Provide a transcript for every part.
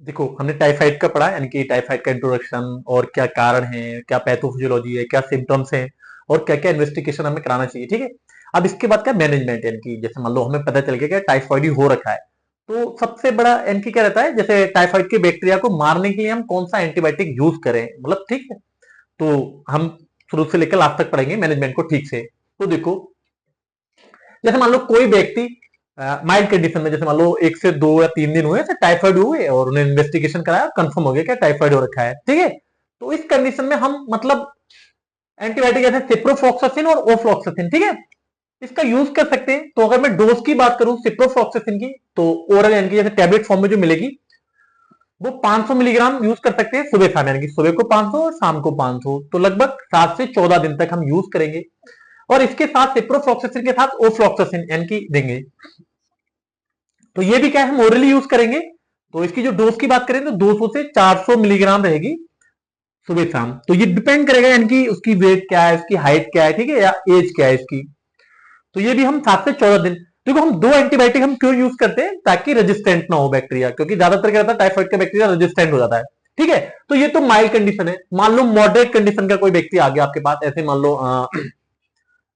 देखो, हमने टाइफाइड का पढ़ा, यानी कि टाइफाइड का इंट्रोडक्शन और क्या कारण है, क्या पैथोफिजियोलॉजी है, क्या सिम्टम्स हैं और क्या क्या इन्वेस्टिगेशन हमें कराना चाहिए, ठीक है। अब इसके बाद क्या मैनेजमेंट, यानी कि जैसे मान लो हमें पता चल गया कि टाइफाइड ही हो रखा है, तो सबसे बड़ा यानी कि क्या रहता है, जैसे टाइफाइड के बैक्टीरिया को मारने के लिए हम कौन सा एंटीबायोटिक यूज करें, मतलब ठीक है। तो हम शुरू से लेकर लास्ट तक पढ़ेंगे मैनेजमेंट को ठीक से। तो देखो, जैसे मान लो कोई व्यक्ति माइल्ड कंडीशन में, जैसे मान लो 1 से 2 या 3 दिन हुए टाइफाइड हुए और उन्हें इन्वेस्टिगेशन कराया, कंफर्म हो गया क्या टाइफाइड हो रखा है, ठीक है। तो इस कंडीशन में हम मतलब एंटीबायोटिक जैसे सिप्रोफ्लॉक्सासिन और ओफ्लॉक्सासिन, ठीक है, इसका यूज कर सकते हैं। तो अगर मैं डोज की बात करूं सिप्रोफ्लॉक्सासिन की, तो ओरल यानी कि जैसे टैबलेट फॉर्म में जो मिलेगी वो 500 मिलीग्राम यूज कर सकते हैं सुबह शाम, यानी कि सुबह को 500 और शाम को 500, तो लगभग 7 से 14 दिन तक हम यूज करेंगे। और इसके साथ सिप्रोफ्लॉक्सासिन के साथ ओफ्लॉक्सासिन यानी कि देंगे। तो ये भी क्या है, हम ओरली यूज करेंगे। तो इसकी जो डोज की बात करें तो 200 से 400 मिलीग्राम रहेगी सुबह शाम। तो ये डिपेंड करेगा यानी कि उसकी वेट क्या है, उसकी हाइट क्या है, ठीक है, या एज क्या है इसकी। तो ये भी हम 7 से 14 दिन। देखो, हम दो एंटीबायोटिक हम क्यों यूज करते हैं, ताकि रेजिस्टेंट ना हो बैक्टीरिया, क्योंकि ज्यादातर क्या रहता है टाइफाइड का बैक्टीरिया रेजिस्टेंट हो जाता है, ठीक है। तो ये तो माइल्ड कंडीशन है। मान लो मॉडरेट कंडीशन का कोई व्यक्ति आ गया आपके पास, ऐसे मान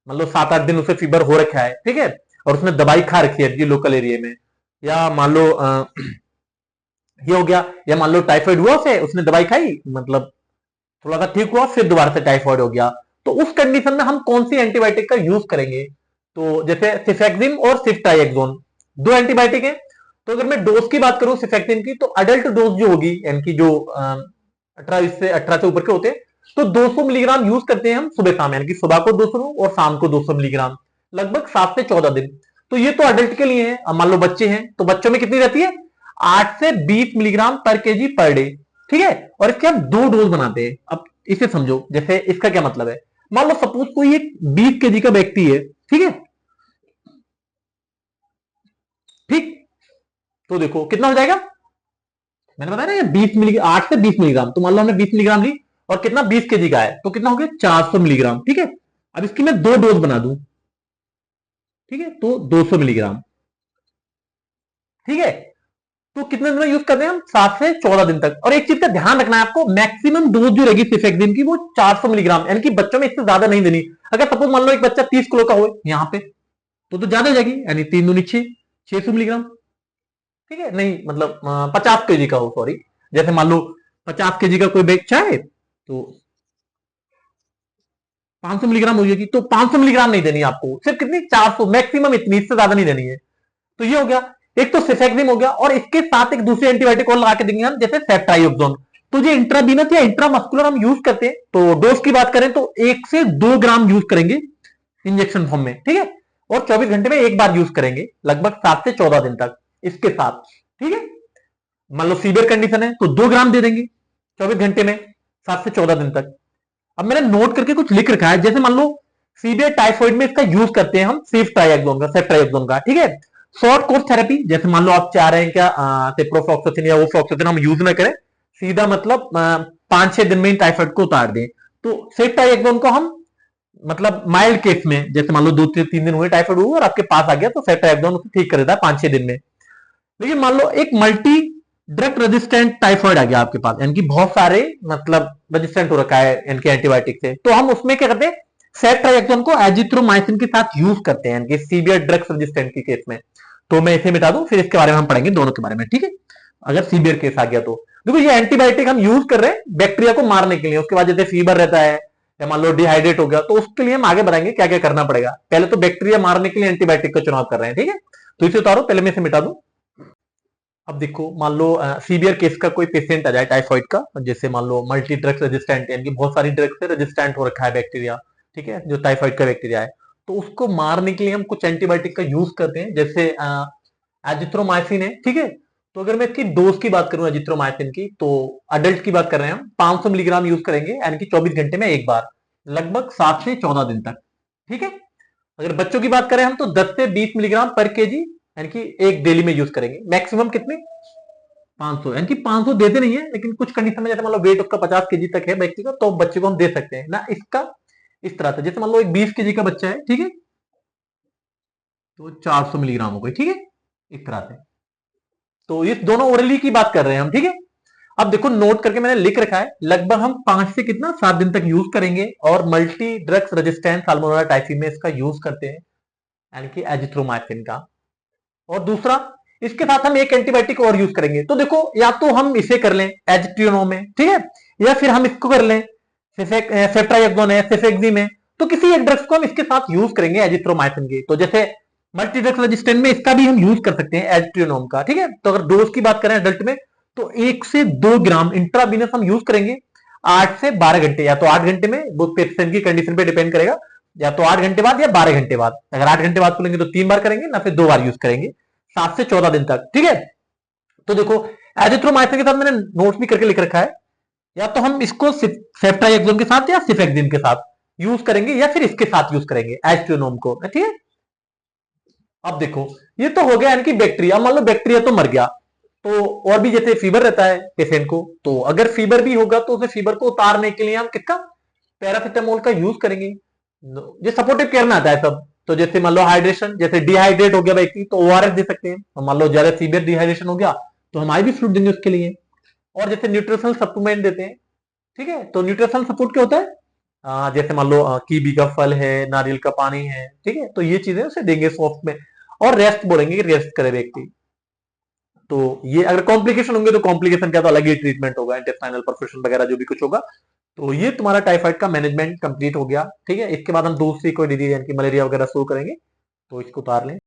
लो 7 8 दिन उसे फीवर हो रखा है, ठीक है, और उसने दवाई खा रखी है लोकल एरिया में, या मान लो ये हो गया, या मान लो टाइफाइड हुआ उसे, उसने दवाई खाई, मतलब थोड़ा सा ठीक हुआ, फिर दोबारा से टाइफाइड हो गया। तो उस कंडीशन में हम कौन सी एंटीबायोटिक का यूज करेंगे। तो जैसे सिफेक्सिम और सिफ्ट्राइएक्सोन, दो एंटीबायोटिक है। तो अगर मैं डोज की बात करूं सिफेक्सिम की, तो अडल्ट डोज जो होगी, यानी कि जो 18 से ऊपर के होते हैं, तो 200 मिलीग्राम यूज करते हैं हम सुबह शाम, यानी कि सुबह को 200 और शाम को 200 मिलीग्राम, लगभग 7 से 14 दिन। तो ये तो अडल्ट के लिए है। अब मान लो बच्चे हैं, तो बच्चों में कितनी रहती है, 8 से 20 मिलीग्राम पर केजी पर डे, ठीक है। और इसके हम दो डोज बनाते हैं। अब इसे समझो, जैसे इसका क्या मतलब है। मान लो सपोज कोई एक 20 केजी का व्यक्ति है, ठीक है, ठीक। तो देखो कितना हो जाएगा, मैंने बताया ना ये 20 मिली 8 से 20 मिलीग्राम, तो मान लो हमने 20 मिलीग्राम ली और कितना 20 केजी का है, तो कितना हो गया 400 मिलीग्राम, ठीक है। अब इसकी मैं दो डोज बना दूं, ठीक है, तो 200 मिलीग्राम, ठीक है। तो कितने दिन यूज करते हैं हम, 7 से 14 दिन तक। और एक चीज का ध्यान रखना है आपको, मैक्सिमम डोज जो रहेगी सिफेक्सिन की वो 400 मिलीग्राम, यानी कि बच्चों में इससे ज्यादा नहीं देनी। अगर सपोज मान लो एक बच्चा 30 किलो का हो यहाँ पे, तो ज्यादा हो जाएगी, यानी 3 दूनी 6, 600 मिलीग्राम, ठीक है। नहीं मतलब 50 केजी का हो, सॉरी, जैसे मान लो 50 केजी का कोई बच्चा है, तो 500 मिलीग्राम हो जाएगी। तो 500 मिलीग्राम नहीं देनी आपको, सिर्फ कितनी 400 मैक्सिमम, इतनी, इससे ज्यादा नहीं देनी है। तो ये हो गया, एक तो सिफेक्सिम हो गया, और इसके साथ एक दूसरी एंटीबायोटिक और लगा के देंगे हम, जैसे सेफ्ट्राइक्सोन। तो ये इंट्रावीनस या इंट्रामस्कुलर हम यूज करते हैं। तो डोज की बात करें तो 1 से 2 ग्राम यूज करेंगे इंजेक्शन फॉर्म में, ठीक है। और 24 घंटे में एक बार यूज करेंगे, लगभग 7 से 14 दिन तक इसके साथ, ठीक है। मान लो सीवियर कंडीशन है तो 2 ग्राम दे देंगे 24 घंटे में, 7 से 14 दिन तक। अब मैंने नोट करके कुछ लिख रखा है, जैसे मान लो सीवियर टाइफाइड में इसका यूज करते हैं हम सेफ्ट्राइक्सोन का, ठीक है। शॉर्ट कोर्स थेरेपी, जैसे मान लो आप चाह रहे हैं क्या सिप्रोफ्लॉक्सासिन या ओफ्लॉक्सासिन हम यूज ना करें, सीधा मतलब 5 6 दिन में ही टाइफाइड को उतार दें। तो सेफ्ट्राइक्सोन को हम मतलब माइल्ड केस में, जैसे मान लो 2 से 3 दिन हुए टाइफाइड हुआ और आपके पास आ गया, तो सेफ्ट्राइक्सोन उसे ठीक कर देता है 5 6 दिन में। लेकिन मान लो एक मल्टी ड्रग रेजिस्टेंट टाइफाइड आ गया आपके पास, यानी कि बहुत सारे मतलब रेजिस्टेंट हो रखा है इनके एंटीबायोटिक से, तो हम उसमें क्या करते हैं, सेफ्ट्राइक्सोन को एजिथ्रोमाइसिन के साथ यूज करते हैं, यानी कि सीवियर ड्रग्स रेजिस्टेंट की केस में। तो मैं इसे मिटा दूं, फिर इसके बारे में हम पढ़ेंगे दोनों के बारे में, ठीक है। अगर सीवियर केस आ गया तो देखो, ये एंटीबायोटिक हम यूज कर रहे हैं बैक्टीरिया को मारने के लिए। उसके बाद जैसे फीवर रहता है या मान लो डिहाइड्रेट हो गया, तो उसके लिए हम आगे बढ़ाएंगे क्या क्या करना पड़ेगा। पहले तो बैक्टीरिया मारने के लिए एंटीबायोटिक का चुनाव कर रहे हैं, ठीक है। तो इसे उतारो, पहले मैं इसे मिटा दूं। अब देखो, मान लो सीवियर केस का कोई पेशेंट आ जाए टाइफाइड का, जैसे मान लो मल्टी ड्रग्स रेजिस्टेंट, यानी कि बहुत सारी ड्रग्स से रेजिस्टेंट हो रखा है बैक्टीरिया, ठीक है, जो टाइफाइड का बैक्टीरिया है। तो उसको मारने के लिए हम कुछ एंटीबायोटिक का यूज करते हैं, जैसे एजिथ्रोमाइसिन है, ठीक है। तो अगर मैं इसकी डोज की बात करूं एजिथ्रोमाइसिन की, तो अडल्ट की बात कर रहे हैं हम, 500 मिलीग्राम यूज करेंगे, यानी कि 24 घंटे में एक बार, लगभग 7 से 14 दिन तक, ठीक है। अगर बच्चों की बात करें हम, तो 10 से 20 मिलीग्राम पर केजी, यानी कि एक डेली में यूज करेंगे। मैक्सिमम कितने, 500, यानी कि 500 देते नहीं है, लेकिन कुछ कंडीशन में, जैसे मान लो वेट उसका 50 केजी तक है व्यक्ति का, तो बच्चे को हम दे सकते हैं ना इसका। इस तरह से जैसे मान लो एक 20 केजी का बच्चा है, ठीक है, तो 400 मिलीग्राम हो गई, ठीक है, इस तरह से। तो ये दोनों ओरली की बात कर रहे हैं हम, ठीक है। अब देखो नोट करके मैंने लिख रखा है, लगभग हम 5 से कितना 7 दिन तक यूज करेंगे, और multi drugs resistance salmonella typhi में इसका यूज करते हैं, यानी कि एजिथ्रोमाइसिन का। और दूसरा, इसके साथ हम एक एंटीबायोटिक और यूज करेंगे। तो देखो या तो हम इसे कर लें एजिट्रियोनोम में, ठीक है, या फिर हम इसको कर लें सेफ्ट्राइएक्सोन है, सेफेक्सी में। तो किसी एक ड्रग्स को हम इसके साथ यूज करेंगे एजिथ्रोमाइसिन के। तो जैसे मल्टी ड्रग्स रेजिस्टेंट में इसका भी हम यूज कर सकते हैं एजिट्रियोनोम का, ठीक है। तो अगर डोज की बात करें एडल्ट में, तो 1 से 2 ग्राम इंट्रावीनस हम यूज करेंगे 8 से 12 घंटे, या तो 8 घंटे में, वो पेशेंट की कंडीशन पे डिपेंड करेगा, या तो 8 घंटे बाद या 12 घंटे बाद। अगर 8 घंटे बाद खोलेंगे तो 3 बार करेंगे, ना फिर 2 बार यूज करेंगे 7 से 14 दिन तक, ठीक है। तो देखो एजिथ्रोमाइसिन के साथ मैंने नोट्स भी करके लिख रखा है, या तो हम इसको सेफ्ट्राइएक्सोन के साथ या सिफेक्सिन के साथ यूज करेंगे, या फिर इसके साथ यूज करेंगे एजिट्रियोनोम को, ठीक है। अब देखो ये तो हो गया यानी कि बैक्टीरिया। मान लो बैक्टीरिया तो मर गया, तो और भी जैसे फीवर रहता है पेशेंट को, तो अगर फीवर भी होगा तो उसे फीवर को उतारने के लिए हम किसका, पैरासिटामोल का यूज करेंगे। ये सपोर्टिव केयर में आता है सब। तो जैसे मान लो हाइड्रेशन, जैसे डिहाइड्रेट हो गया व्यक्ति तो ओआरएस दे सकते हैं, और मान लो ज्यादा सीवियर डिहाइड्रेशन हो गया तो हम आईवी फ्लूइड देंगे उसके लिए। और जैसे न्यूट्रिशनल सप्लीमेंट देते हैं, ठीक है। तो न्यूट्रिशनल सपोर्ट क्या होता है, जैसे मान लो कीवी का फल है, नारियल का पानी है, ठीक है, तो ये चीजें उसे देंगे सॉफ्ट में। और रेस्ट बोलेंगे कि रेस्ट करे व्यक्ति। तो ये अगर कॉम्प्लिकेशन होंगे तो कॉम्प्लिकेशन का तो अलग ही ट्रीटमेंट होगा, इंटेस्टाइनल परफोरेशन वगैरह जो भी कुछ होगा। तो ये तुम्हारा टाइफाइड का मैनेजमेंट कंप्लीट हो गया, ठीक है। इसके बाद हम दूसरी कोई डिजीज यानी कि मलेरिया वगैरह शुरू करेंगे, तो इसको उतार लें।